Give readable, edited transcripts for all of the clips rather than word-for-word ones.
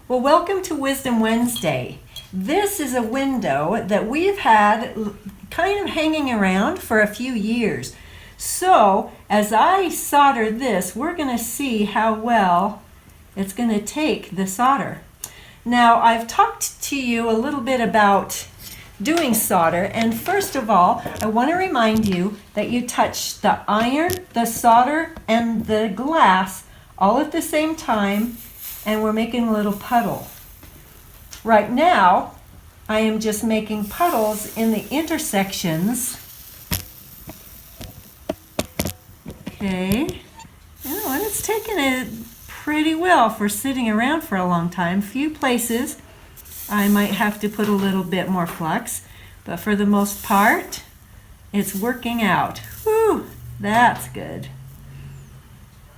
Well, welcome to Wisdom Wednesday. This is a window that we've had kind of hanging around for a few years. So, as I solder this, we're going to see how well it's going to take the solder. Now, I've talked to you a little bit about doing solder, and first of all, I want to remind you that you touch the iron, the solder, and the glass all at the same time, and we're making a little puddle. Right now, I am just making puddles in the intersections. Okay, oh, and it's taking it pretty well for sitting around for a long time. Few places I might have to put a little bit more flux, but for the most part, it's working out. Whew, that's good.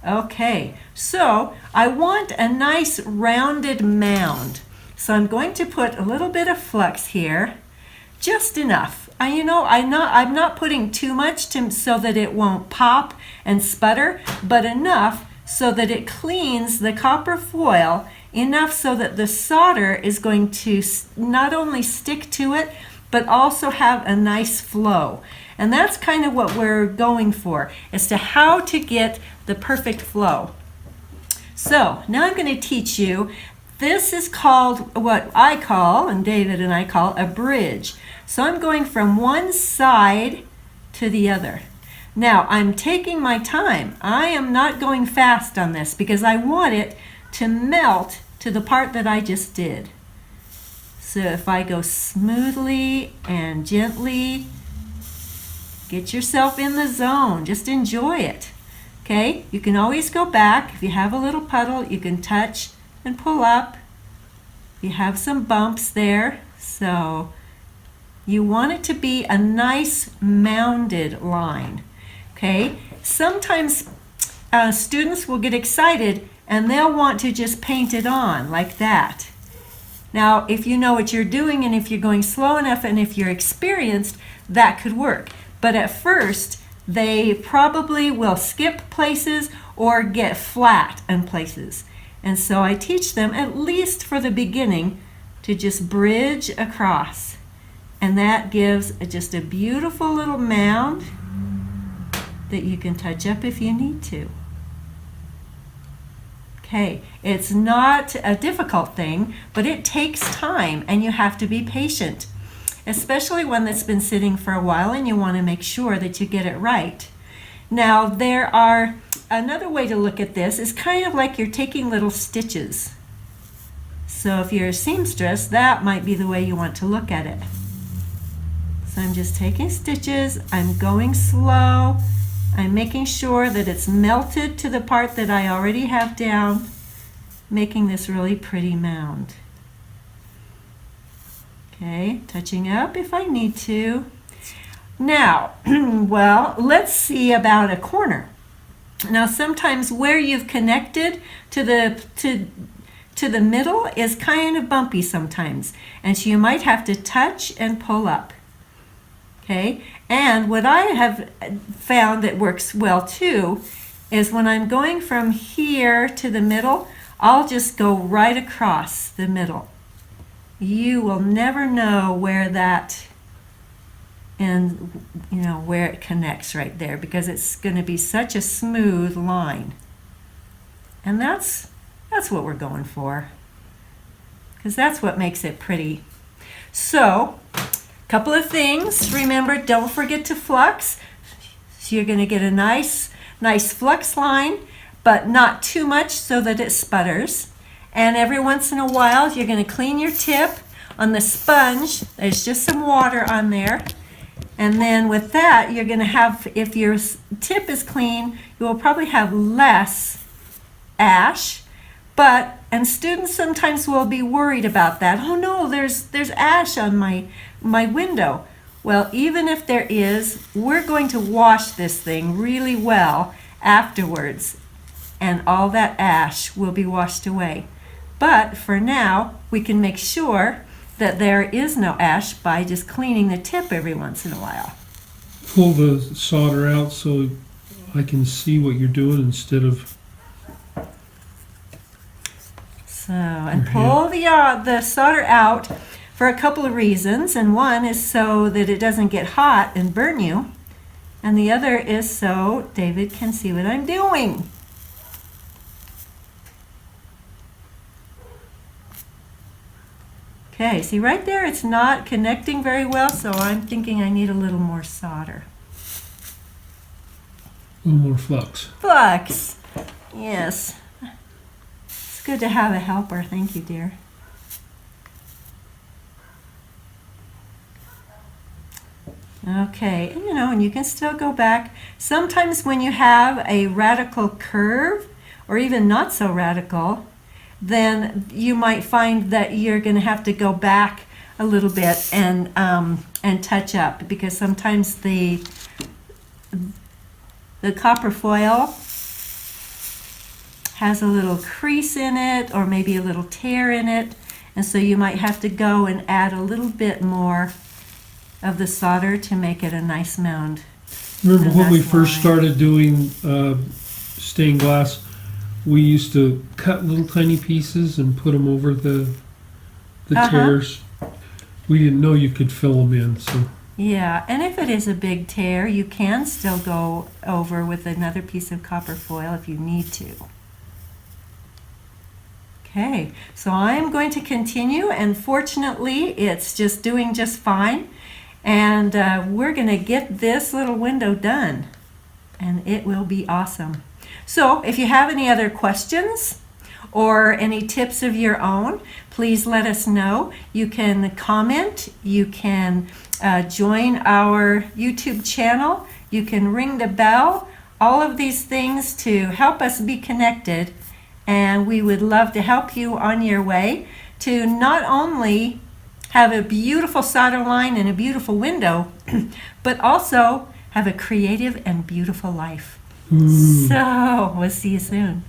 Okay, so I want a nice rounded mound. So I'm going to put a little bit of flux here, just enough. I'm not putting too much so that it won't pop and sputter, but enough so that it cleans the copper foil enough so that the solder is going to not only stick to it, but also have a nice flow. And that's kind of what we're going for, as to how to get the perfect flow. So now I'm going to teach you, this is called what I call, and David and I call, a bridge. So I'm going from one side to the other. Now I'm taking my time. I am not going fast on this because I want it to melt to the part that I just did. So if I go smoothly and gently, get yourself in the zone. Just enjoy it. Okay? You can always go back. If you have a little puddle, you can touch and pull up. You have some bumps there. So you want it to be a nice mounded line. Okay? Sometimes students will get excited and they'll want to just paint it on like that. Now, if you know what you're doing and if you're going slow enough and if you're experienced, that could work. But at first, they probably will skip places or get flat in places. And so I teach them, at least for the beginning, to just bridge across. And that gives just a beautiful little mound that you can touch up if you need to. Okay, it's not a difficult thing, but it takes time and you have to be patient, especially one that's been sitting for a while and you want to make sure that you get it right. Now, another way to look at this is kind of like you're taking little stitches. So if you're a seamstress, that might be the way you want to look at it. So I'm just taking stitches, I'm going slow, I'm making sure that it's melted to the part that I already have down, making this really pretty mound. Okay, touching up if I need to. Now, well, let's see about a corner. Now, sometimes where you've connected to the middle is kind of bumpy sometimes, and so you might have to touch and pull up. Okay, and what I have found that works well too is when I'm going from here to the middle, I'll just go right across the middle. You will never know where that and where it connects right there because it's going to be such a smooth line. And that's what we're going for, because that's what makes it pretty. So, couple of things. Remember, don't forget to flux. So you're going to get a nice flux line, but not too much so that it sputters. And every once in a while, you're going to clean your tip on the sponge. There's just some water on there. And then with that, you're going to have, if your tip is clean, you will probably have less ash. And students sometimes will be worried about that. Oh no, there's ash on my window. Well, even if there is, we're going to wash this thing really well afterwards, and all that ash will be washed away. But for now, we can make sure that there is no ash by just cleaning the tip every once in a while. Pull the solder out so I can see what you're doing instead of So, and pull the solder out for a couple of reasons. And one is so that it doesn't get hot and burn you. And the other is so David can see what I'm doing. Okay, see right there, it's not connecting very well, so I'm thinking I need a little more solder. A little more flux. Flux, yes. It's good to have a helper. Thank you, dear. Okay, and and you can still go back. Sometimes when you have a radical curve, or even not so radical, then you might find that you're going to have to go back a little bit and touch up, because sometimes the copper foil has a little crease in it or maybe a little tear in it, and so you might have to go and add a little bit more of the solder to make it a nice mound. Remember And when we that's first why. started doing stained glass, we used to cut little tiny pieces and put them over the tears. We didn't know you could fill them in, so. Yeah, and if it is a big tear, you can still go over with another piece of copper foil if you need to. Okay, so I'm going to continue, and fortunately it's just doing just fine. And we're going to get this little window done, and it will be awesome. So if you have any other questions or any tips of your own, please let us know. You can comment, you can join our YouTube channel, you can ring the bell, all of these things to help us be connected. And we would love to help you on your way to not only have a beautiful solder line and a beautiful window, but also have a creative and beautiful life. So we'll see you soon.